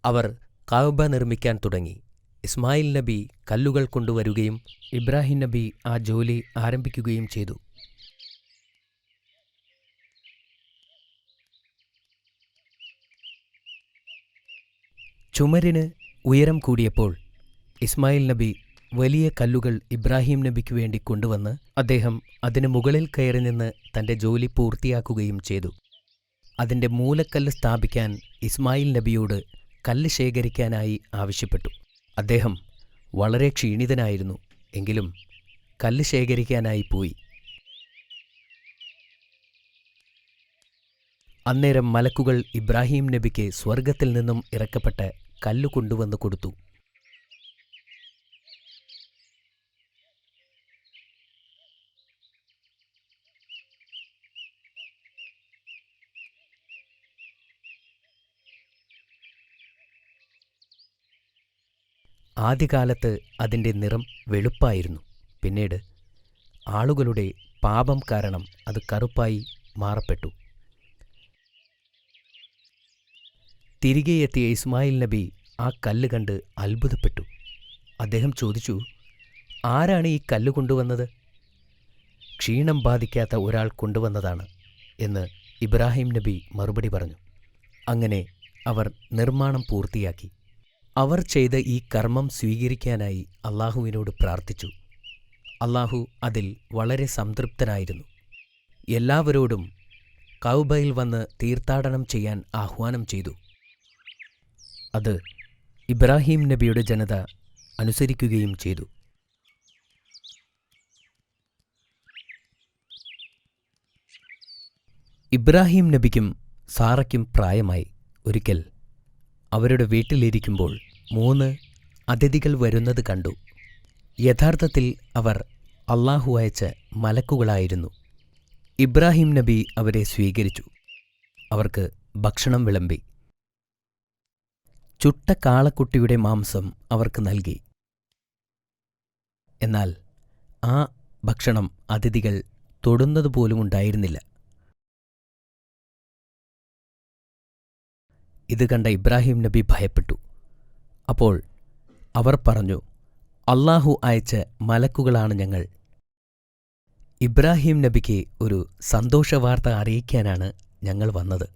അവർ കഅബ നിർമ്മിക്കാൻ തുടങ്ങി. ഇസ്മായിൽ നബി കല്ലുകൾ കൊണ്ടുവരുകയും ഇബ്രാഹിം നബി ആ ജോലി ആരംഭിക്കുകയും ചെയ്തു. ചുമരിന് ഉയരം കൂടിയപ്പോൾ ഇസ്മായിൽ നബി വലിയ കല്ലുകൾ ഇബ്രാഹിം നബിക്ക് വേണ്ടി കൊണ്ടുവന്ന് അദ്ദേഹം അതിന് മുകളിൽ കയറി നിന്ന് തൻ്റെ ജോലി പൂർത്തിയാക്കുകയും ചെയ്തു. അതിൻ്റെ മൂലക്കല്ല് സ്ഥാപിക്കാൻ ഇസ്മായിൽ നബിയോട് കല്ല് ശേഖരിക്കാനായി ആവശ്യപ്പെട്ടു. അദ്ദേഹം വളരെ ക്ഷീണിതനായിരുന്നു. എങ്കിലും കല്ല് ശേഖരിക്കാനായി പോയി. അന്നേരം മലക്കുകൾ ഇബ്രാഹിം നബിക്ക് സ്വർഗത്തിൽ നിന്നും ഇറക്കപ്പെട്ട കല്ല് കൊണ്ടുവന്ന് കൊടുത്തു. ആദ്യകാലത്ത് അതിൻ്റെ നിറം വെളുപ്പായിരുന്നു. പിന്നീട് ആളുകളുടെ പാപം കാരണം അത് കറുപ്പായി മാറപ്പെട്ടു. തിരികെ എത്തിയ ഇസ്മായിൽ നബി ആ കല്ല് കണ്ട് അത്ഭുതപ്പെട്ടു. അദ്ദേഹം ചോദിച്ചു, ആരാണ് ഈ കല്ല് കൊണ്ടുവന്നത്? ക്ഷീണം ബാധിക്കാത്ത ഒരാൾ കൊണ്ടുവന്നതാണ് എന്ന് ഇബ്രാഹിം നബി മറുപടി പറഞ്ഞു. അങ്ങനെ അവർ നിർമ്മാണം പൂർത്തിയാക്കി. അവർ ചെയ്ത ഈ കർമ്മം സ്വീകരിക്കാനായി അല്ലാഹുവിനോട് പ്രാർത്ഥിച്ചു. അല്ലാഹു അതിൽ വളരെ സംതൃപ്തനായിരുന്നു. എല്ലാവരോടും കഅബയിൽ വന്ന് തീർത്ഥാടനം ചെയ്യാൻ ആഹ്വാനം ചെയ്തു. അത് ഇബ്രാഹിം നബിയുടെ ജനത അനുസരിക്കുകയും ചെയ്തു. ഇബ്രാഹിം നബിക്കും സാറയ്ക്കും പ്രായമായി. ഒരിക്കൽ അവരുടെ വീട്ടിലിരിക്കുമ്പോൾ 3 അതിഥികൾ വരുന്നത് കണ്ടു. യഥാർത്ഥത്തിൽ അവർ അള്ളാഹു അയച്ച മലക്കുകളായിരുന്നു. ഇബ്രാഹിം നബി അവരെ സ്വീകരിച്ചു. അവർക്ക് ഭക്ഷണം വിളമ്പി. ചുട്ട കാളക്കുട്ടിയുടെ മാംസം അവർക്ക് നൽകി. എന്നാൽ ആ ഭക്ഷണം അതിഥികൾ തൊടുന്നതുപോലുമുണ്ടായിരുന്നില്ല. ഇത് കണ്ട ഇബ്രാഹിം നബി ഭയപ്പെട്ടു. അപ്പോൾ അവർ പറഞ്ഞു, അള്ളാഹു അയച്ച മലക്കുകളാണ് ഞങ്ങൾ. ഇബ്രാഹിം നബിക്ക് ഒരു സന്തോഷവാർത്ത അറിയിക്കാനാണ് ഞങ്ങൾ വന്നത്.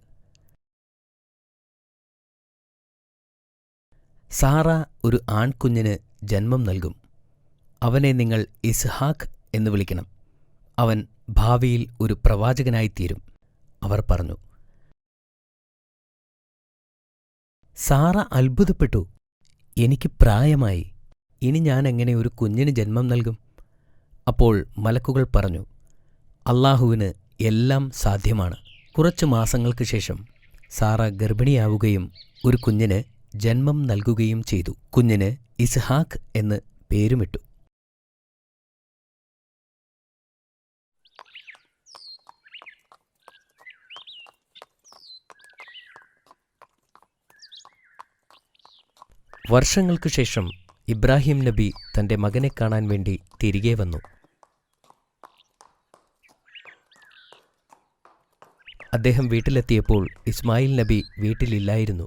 സാറ ഒരു ആൺകുഞ്ഞിന് ജന്മം നൽകും. അവനെ നിങ്ങൾ ഇസ്ഹാഖ് എന്ന് വിളിക്കണം. അവൻ ഭാവിയിൽ ഒരു പ്രവാചകനായിത്തീരും. അവർ പറഞ്ഞു. സാറ അത്ഭുതപ്പെട്ടു. എനിക്ക് പ്രായമായി, ഇനി ഞാൻ എങ്ങനെ ഒരു കുഞ്ഞിന് ജന്മം നൽകും? അപ്പോൾ മലക്കുകൾ പറഞ്ഞു, അള്ളാഹുവിന് എല്ലാം സാധ്യമാണ്. കുറച്ചു മാസങ്ങൾക്ക് ശേഷം സാറ ഗർഭിണിയാവുകയും ഒരു കുഞ്ഞിന് ജന്മം നൽകുകയും ചെയ്തു. കുഞ്ഞിന് ഇസ്ഹാഖ് എന്ന് പേരുമിട്ടു. വർഷങ്ങൾക്കു ശേഷം ഇബ്രാഹിം നബി തന്റെ മകനെ കാണാൻ വേണ്ടി തിരികെ വന്നു. അദ്ദേഹം വീട്ടിലെത്തിയപ്പോൾ ഇസ്മായിൽ നബി വീട്ടിലില്ലായിരുന്നു.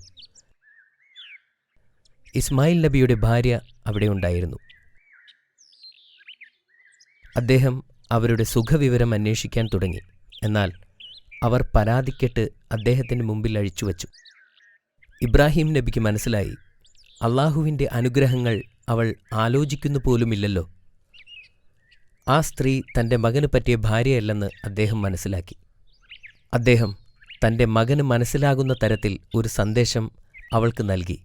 ഇസ്മായിൽ നബിയുടെ ഭാര്യ അവിടെ ഉണ്ടായിരുന്നു. അദ്ദേഹം അവരുടെ സുഖവിവരം അന്വേഷിക്കാൻ തുടങ്ങി. എന്നാൽ അവർ പരാതിക്കെട്ട് അദ്ദേഹത്തിന് മുമ്പിൽ അഴിച്ചുവച്ചു. ഇബ്രാഹിം നബിക്ക് മനസ്സിലായി, അള്ളാഹുവിൻ്റെ അനുഗ്രഹങ്ങൾ അവൾ ആലോചിക്കുന്നു പോലുമില്ലല്ലോ. ആ സ്ത്രീ തൻ്റെ മകന് പറ്റിയ ഭാര്യയല്ലെന്ന് അദ്ദേഹം മനസ്സിലാക്കി. അദ്ദേഹം തൻ്റെ മകന് മനസ്സിലാകുന്ന തരത്തിൽ ഒരു സന്ദേശം അവൾക്ക് നൽകി.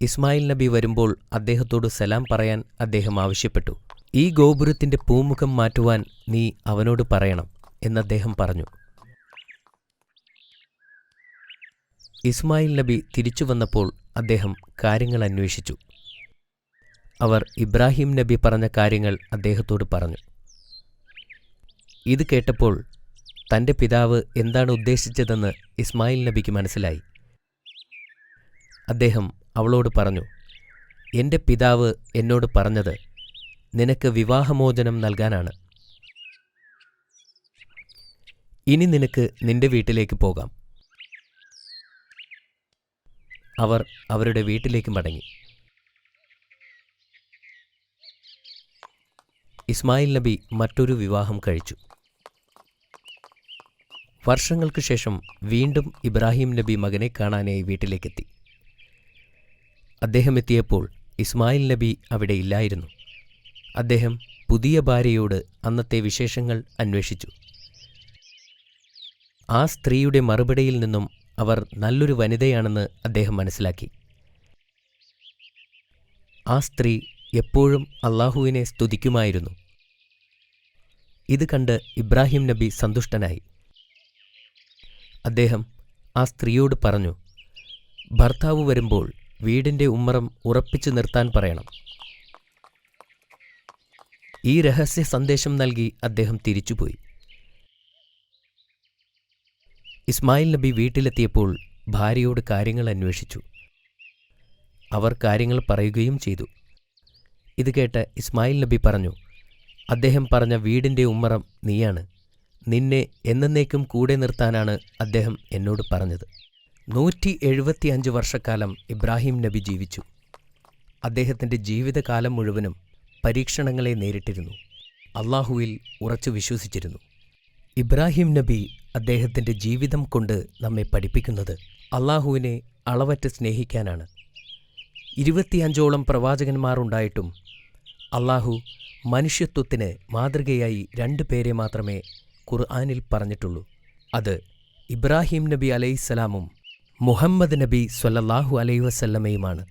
ഇസ്മായിൽ നബി വരുമ്പോൾ അദ്ദേഹത്തോട് സലാം പറയാൻ അദ്ദേഹം ആവശ്യപ്പെട്ടു. ഈ ഗോപുരത്തിൻ്റെ പൂമുഖം മാറ്റുവാൻ നീ അവനോട് പറയണം എന്നദ്ദേഹം പറഞ്ഞു. ഇസ്മായിൽ നബി തിരിച്ചു വന്നപ്പോൾ അദ്ദേഹം കാര്യങ്ങൾ അന്വേഷിച്ചു. അവർ ഇബ്രാഹിം നബി പറഞ്ഞ കാര്യങ്ങൾ അദ്ദേഹത്തോട് പറഞ്ഞു. ഇത് കേട്ടപ്പോൾ തൻ്റെ പിതാവ് എന്താണ് ഉദ്ദേശിച്ചതെന്ന് ഇസ്മായിൽ നബിക്ക് മനസ്സിലായി. അദ്ദേഹം അവളോട് പറഞ്ഞു, എൻ്റെ പിതാവ് എന്നോട് പറഞ്ഞത് നിനക്ക് വിവാഹമോചനം നൽകാനാണ്. ഇനി നിനക്ക് നിന്റെ വീട്ടിലേക്ക് പോകാം. അവർ അവരുടെ വീട്ടിലേക്ക് മടങ്ങി. ഇസ്മായിൽ നബി മറ്റൊരു വിവാഹം കഴിച്ചു. വർഷങ്ങൾക്ക് ശേഷം വീണ്ടും ഇബ്രാഹിം നബി മകനെ കാണാനായി വീട്ടിലേക്കെത്തി. അദ്ദേഹം എത്തിയപ്പോൾ ഇസ്മായിൽ നബി അവിടെ ഇല്ലായിരുന്നു. അദ്ദേഹം പുതിയ ഭാര്യയോട് അന്നത്തെ വിശേഷങ്ങൾ അന്വേഷിച്ചു. ആ സ്ത്രീയുടെ മറുപടിയിൽ നിന്നും അവർ നല്ലൊരു വനിതയാണെന്ന് അദ്ദേഹം മനസ്സിലാക്കി. ആ സ്ത്രീ എപ്പോഴും അള്ളാഹുവിനെ സ്തുതിക്കുമായിരുന്നു. ഇത് കണ്ട് ഇബ്രാഹിം നബി സന്തുഷ്ടനായി. അദ്ദേഹം ആ സ്ത്രീയോട് പറഞ്ഞു, ഭർത്താവ് വരുമ്പോൾ വീടിൻ്റെ ഉമ്മറം ഉറപ്പിച്ചു നിർത്താൻ പറയണം. ഈ രഹസ്യ സന്ദേശം നൽകി അദ്ദേഹം തിരിച്ചുപോയി. ഇസ്മായിൽ നബി വീട്ടിലെത്തിയപ്പോൾ ഭാര്യയോട് കാര്യങ്ങൾ അന്വേഷിച്ചു. അവർ കാര്യങ്ങൾ പറയുകയും ചെയ്തു. ഇത് കേട്ട് ഇസ്മായിൽ നബി പറഞ്ഞു, അദ്ദേഹം പറഞ്ഞ വീടിൻ്റെ ഉമ്മറം നീയാണ്. നിന്നെ എന്നേക്കും കൂടെ നിർത്താനാണ് അദ്ദേഹം എന്നോട് പറഞ്ഞത്. 175 വർഷക്കാലം ഇബ്രാഹിം നബി ജീവിച്ചു. അദ്ദേഹത്തിൻ്റെ ജീവിതകാലം മുഴുവനും പരീക്ഷണങ്ങളെ നേരിട്ടിരുന്നു. അള്ളാഹുവിൽ ഉറച്ചു വിശ്വസിച്ചിരുന്നു. ഇബ്രാഹിം നബി അദ്ദേഹത്തിൻ്റെ ജീവിതം കൊണ്ട് നമ്മെ പഠിപ്പിക്കുന്നത് അള്ളാഹുവിനെ അളവറ്റ് സ്നേഹിക്കാനാണ്. 25ഓളം പ്രവാചകന്മാരുണ്ടായിട്ടും അള്ളാഹു മനുഷ്യത്വത്തിന് മാതൃകയായി 2 പേരെ മാത്രമേ ഖുർആനിൽ പറഞ്ഞിട്ടുള്ളൂ. അത് ഇബ്രാഹിം നബി അലൈഹിസ്സലാമും മുഹമ്മദ് നബി സ്വല്ലല്ലാഹു അലൈഹി വസല്ലമയുമാണ്.